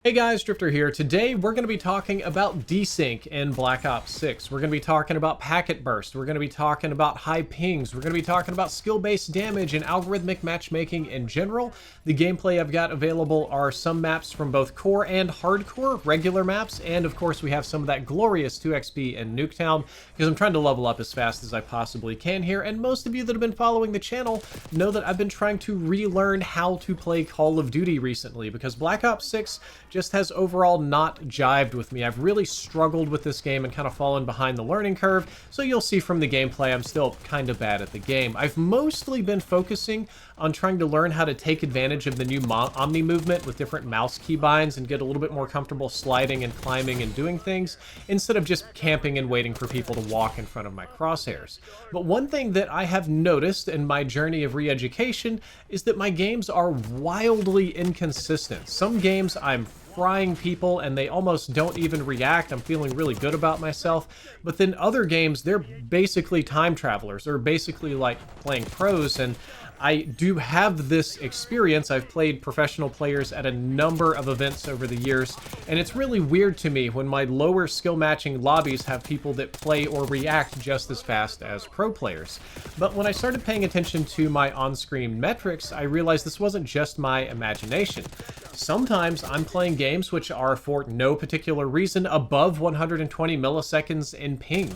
Hey guys, Drifter here. Today we're going to be talking about Desync in Black Ops 6. We're going to be talking about packet burst. We're going to be talking about high pings. We're going to be talking about skill-based damage and algorithmic matchmaking in general. The gameplay I've got available are some maps from both core and hardcore, regular maps, and of course we have some of that glorious 2xp in Nuketown, because I'm trying to level up as fast as I possibly can here, and most of you that have been following the channel know that I've been trying to relearn how to play Call of Duty recently, because Black Ops 6 just has overall not jived with me. I've really struggled with this game and kind of fallen behind the learning curve, so you'll see from the gameplay I'm still kind of bad at the game. I've mostly been focusing on trying to learn how to take advantage of the new Omni movement with different mouse keybinds and get a little bit more comfortable sliding and climbing and doing things, instead of just camping and waiting for people to walk in front of my crosshairs. But one thing that I have noticed in my journey of re-education is that my games are wildly inconsistent. Some games I'm frying people and they almost don't even react. I'm feeling really good about myself. But then other games, they're basically time travelers, or basically like playing pros, and I do have this experience. I've played professional players at a number of events over the years, and it's really weird to me when my lower skill matching lobbies have people that play or react just as fast as pro players. But when I started paying attention to my on-screen metrics, I realized this wasn't just my imagination. Sometimes I'm playing games which are, for no particular reason, above 120 milliseconds in ping.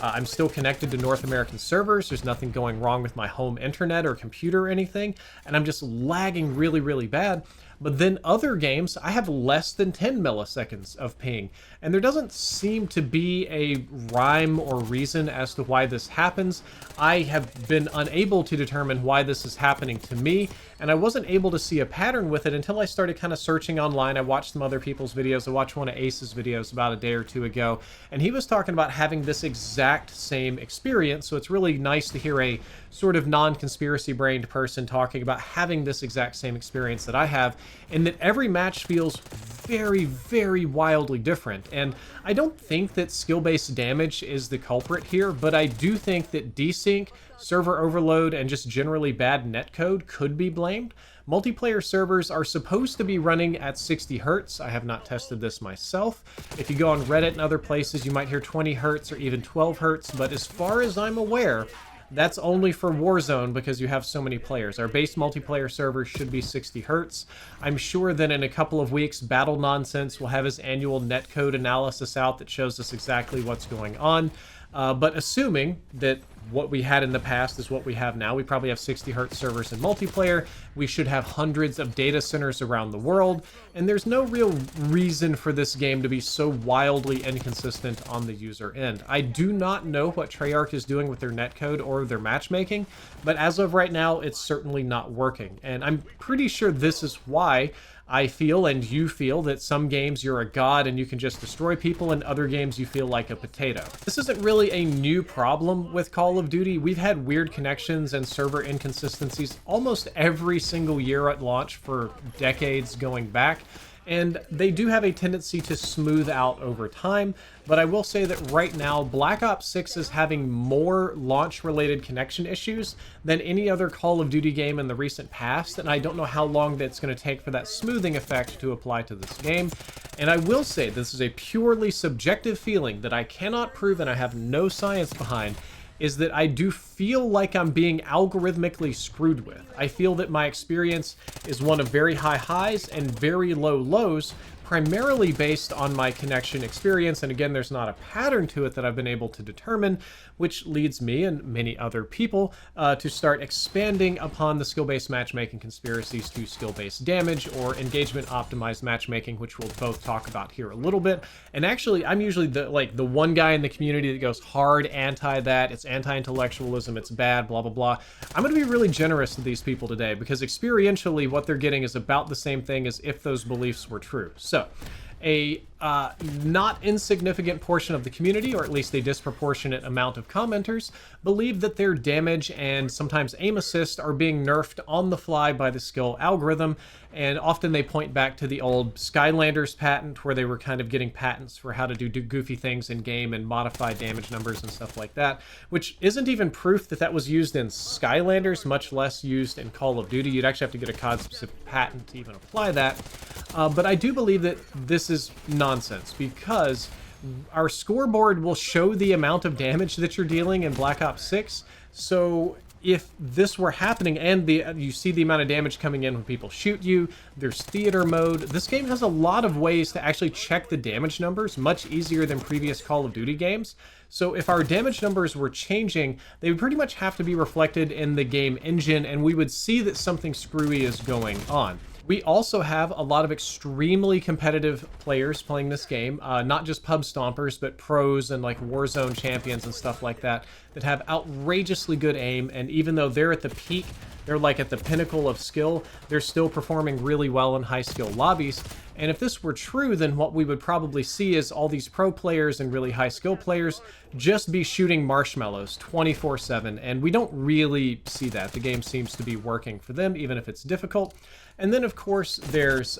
I'm still connected to North American servers. There's nothing going wrong with my home internet or computer or anything, and I'm just lagging really, really bad. But then other games, I have less than 10 milliseconds of ping, and there doesn't seem to be a rhyme or reason as to why this happens. I have been unable to determine why this is happening to me, and I wasn't able to see a pattern with it until I started kind of searching online. I watched some other people's videos. I watched one of Ace's videos about a day or two ago, and he was talking about having this exact same experience, so it's really nice to hear a sort of non-conspiracy brained person talking about having this exact same experience that I have, and that every match feels very, very wildly different. And I don't think that skill-based damage is the culprit here, but I do think that desync, server overload, and just generally bad netcode could be blamed. Multiplayer servers are supposed to be running at 60 hertz. I have not tested this myself. If you go on Reddit and other places, you might hear 20 hertz or even 12 hertz, but as far as I'm aware, that's only for Warzone because you have so many players. Our base multiplayer servers should be 60 hertz. I'm sure that in a couple of weeks, Battle Nonsense will have his annual netcode analysis out that shows us exactly what's going on. But assuming that what we had in the past is what we have now, we probably have 60 hertz servers in multiplayer, we should have hundreds of data centers around the world, and there's no real reason for this game to be so wildly inconsistent on the user end. I do not know what Treyarch is doing with their netcode or their matchmaking, but as of right now, it's certainly not working. And I'm pretty sure this is why I feel, and you feel, that some games you're a god and you can just destroy people, and other games you feel like a potato. This isn't really a new problem with Call of Duty. We've had weird connections and server inconsistencies almost every single year at launch for decades going back, and they do have a tendency to smooth out over time. But I will say that right now, Black Ops 6 is having more launch-related connection issues than any other Call of Duty game in the recent past, and I don't know how long that's going to take for that smoothing effect to apply to this game. And I will say this is a purely subjective feeling that I cannot prove and I have no science behind, is that I do feel like I'm being algorithmically screwed with. I feel that my experience is one of very high highs and very low lows, primarily based on my connection experience. And again, there's not a pattern to it that I've been able to determine, which leads me and many other people to start expanding upon the skill-based matchmaking conspiracies to skill-based damage or engagement-optimized matchmaking, which we'll both talk about here a little bit. And actually, I'm usually the one guy in the community that goes hard anti that. It's anti-intellectualism, it's bad, blah, blah, blah. I'm going to be really generous to these people today, because experientially what they're getting is about the same thing as if those beliefs were true. So, a not insignificant portion of the community, or at least a disproportionate amount of commenters, believe that their damage and sometimes aim assist are being nerfed on the fly by the skill algorithm, and often they point back to the old Skylanders patent, where they were kind of getting patents for how to do goofy things in game and modify damage numbers and stuff like that, which isn't even proof that that was used in Skylanders, much less used in Call of Duty. You'd actually have to get a COD-specific patent to even apply that. But I do believe that this is nonsense, because our scoreboard will show the amount of damage that you're dealing in Black Ops 6. So if this were happening and you see the amount of damage coming in when people shoot you, there's theater mode. This game has a lot of ways to actually check the damage numbers, much easier than previous Call of Duty games. So if our damage numbers were changing, they would pretty much have to be reflected in the game engine, and we would see that something screwy is going on. We also have a lot of extremely competitive players playing this game, not just pub stompers, but pros and like Warzone champions and stuff like that, that have outrageously good aim, and even though they're at the peak, they're like at the pinnacle of skill, they're still performing really well in high skill lobbies. And if this were true, then what we would probably see is all these pro players and really high skill players just be shooting marshmallows 24/7, and we don't really see that. The game seems to be working for them, even if it's difficult. And then, of course, there's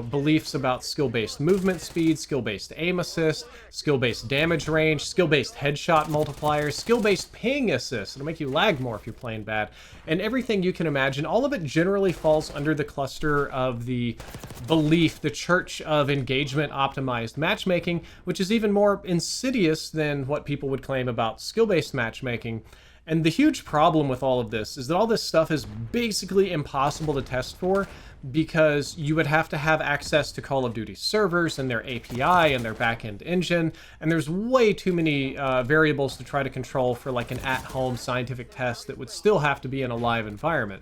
beliefs about skill-based movement speed, skill-based aim assist, skill-based damage range, skill-based headshot multipliers, skill-based ping assist. It'll make you lag more if you're playing bad. And everything you can imagine, all of it generally falls under the cluster of the belief, the church of engagement optimized matchmaking, which is even more insidious than what people would claim about skill-based matchmaking. And the huge problem with all of this is that all this stuff is basically impossible to test for, because you would have to have access to Call of Duty servers and their API and their backend engine, and there's way too many variables to try to control for like an at-home scientific test that would still have to be in a live environment.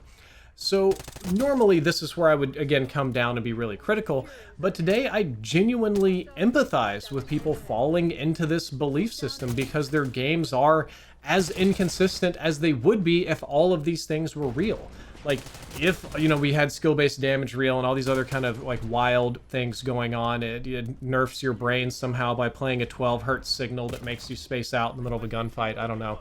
So normally this is where I would again come down and be really critical, but today I genuinely empathize with people falling into this belief system, because their games are as inconsistent as they would be if all of these things were real. Like, if, we had skill-based damage real and all these other kind of, like, wild things going on, it nerfs your brain somehow by playing a 12 hertz signal that makes you space out in the middle of a gunfight, I don't know.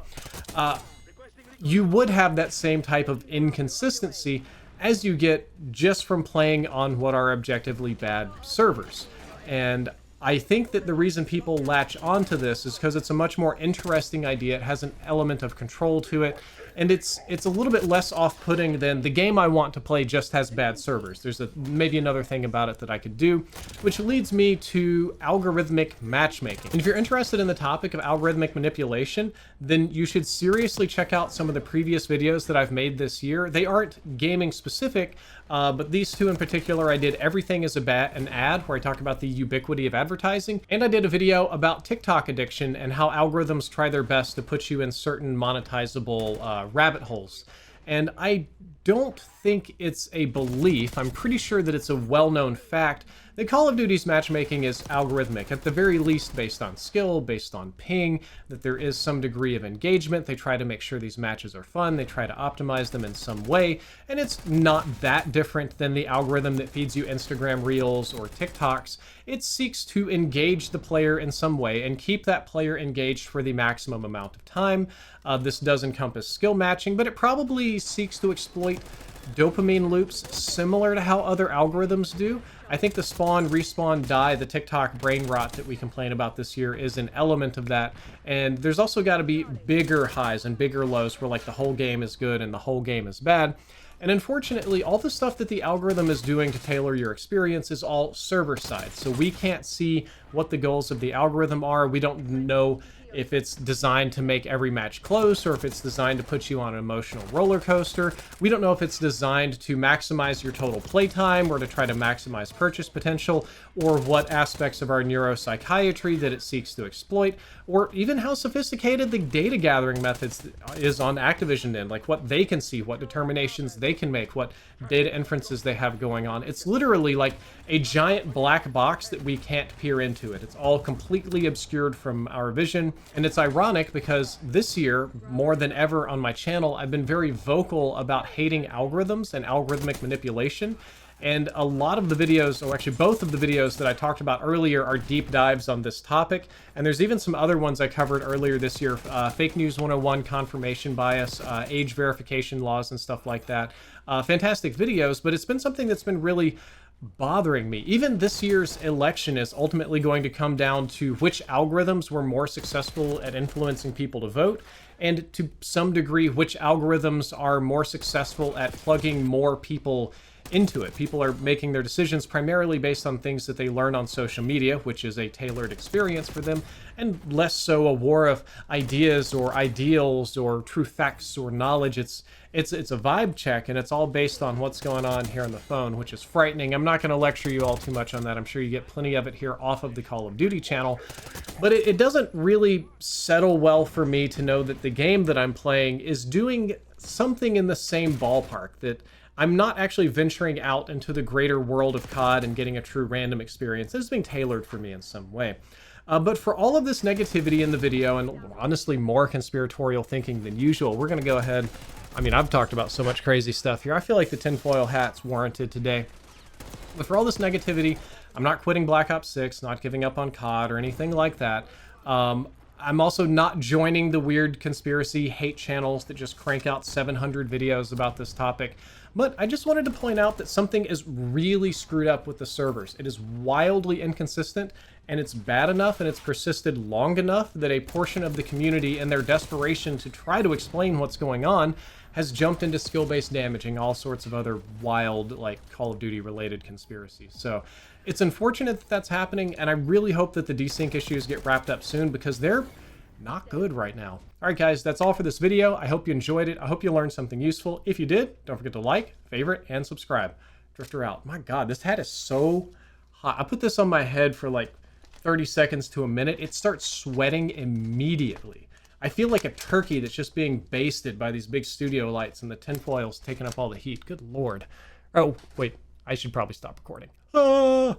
You would have that same type of inconsistency as you get just from playing on what are objectively bad servers. And I think that the reason people latch onto this is because it's a much more interesting idea. It has an element of control to it, and it's a little bit less off-putting than the game I want to play just has bad servers. There's maybe another thing about it that I could do, which leads me to algorithmic matchmaking. And if you're interested in the topic of algorithmic manipulation, then you should seriously check out some of the previous videos that I've made this year. They aren't gaming specific, but these two in particular, I did Everything is an Ad, where I talk about the ubiquity of advertising, and I did a video about TikTok addiction and how algorithms try their best to put you in certain monetizable rabbit holes. And I don't think it's a belief, I'm pretty sure that it's a well-known fact, that Call of Duty's matchmaking is algorithmic, at the very least based on skill, based on ping, that there is some degree of engagement. They try to make sure these matches are fun, they try to optimize them in some way, and it's not that different than the algorithm that feeds you Instagram Reels or TikToks. It seeks to engage the player in some way and keep that player engaged for the maximum amount of time. This does encompass skill matching, but it probably seeks to exploit dopamine loops similar to how other algorithms do. I think the spawn, respawn, die, the TikTok brain rot that we complain about this year is an element of that. And there's also got to be bigger highs and bigger lows where like the whole game is good and the whole game is bad. And unfortunately, all the stuff that the algorithm is doing to tailor your experience is all server side. So we can't see what the goals of the algorithm are. We don't know if it's designed to make every match close, or if it's designed to put you on an emotional roller coaster. We don't know if it's designed to maximize your total playtime or to try to maximize purchase potential, or what aspects of our neuropsychiatry that it seeks to exploit, or even how sophisticated the data gathering methods is on Activision end, like what they can see, what determinations they can make, what data inferences they have going on. It's literally like a giant black box that we can't peer into it. It's all completely obscured from our vision. And it's ironic because this year, more than ever on my channel, I've been very vocal about hating algorithms and algorithmic manipulation. And a lot of the videos, or actually both of the videos that I talked about earlier, are deep dives on this topic. And there's even some other ones I covered earlier this year, Fake News 101, confirmation bias, age verification laws, and stuff like that. Fantastic videos, but it's been something that's been really bothering me. Even this year's election is ultimately going to come down to which algorithms were more successful at influencing people to vote, and to some degree, which algorithms are more successful at plugging more people into it. People are making their decisions primarily based on things that they learn on social media, which is a tailored experience for them, and less so a war of ideas or ideals or true facts or knowledge. It's a vibe check, and it's all based on what's going on here on the phone, which is frightening. I'm not going to lecture you all too much on that. I'm sure you get plenty of it here off of the Call of Duty channel, but it doesn't really settle well for me to know that the game that I'm playing is doing something in the same ballpark, that I'm not actually venturing out into the greater world of COD and getting a true random experience. It's being tailored for me in some way. But for all of this negativity in the video, and honestly more conspiratorial thinking than usual, we're going to go ahead. I mean, I've talked about so much crazy stuff here. I feel like the tinfoil hat's warranted today. But for all this negativity, I'm not quitting Black Ops 6, not giving up on COD or anything like that. I'm also not joining the weird conspiracy hate channels that just crank out 700 videos about this topic. But I just wanted to point out that something is really screwed up with the servers. It is wildly inconsistent, and it's bad enough and it's persisted long enough that a portion of the community, in their desperation to try to explain what's going on, has jumped into skill-based damaging, all sorts of other wild, like, Call of Duty related conspiracies. So it's unfortunate that that's happening, and I really hope that the desync issues get wrapped up soon, because they're not good right now. All right, guys, that's all for this video. I hope you enjoyed it. I hope you learned something useful. If you did, don't forget to like, favorite, and subscribe. Drifter out. My God, this hat is so hot. I put this on my head for like 30 seconds to a minute. It starts sweating immediately. I feel like a turkey that's just being basted by these big studio lights, and the tinfoil's taking up all the heat. Good Lord. Oh, wait, I should probably stop recording.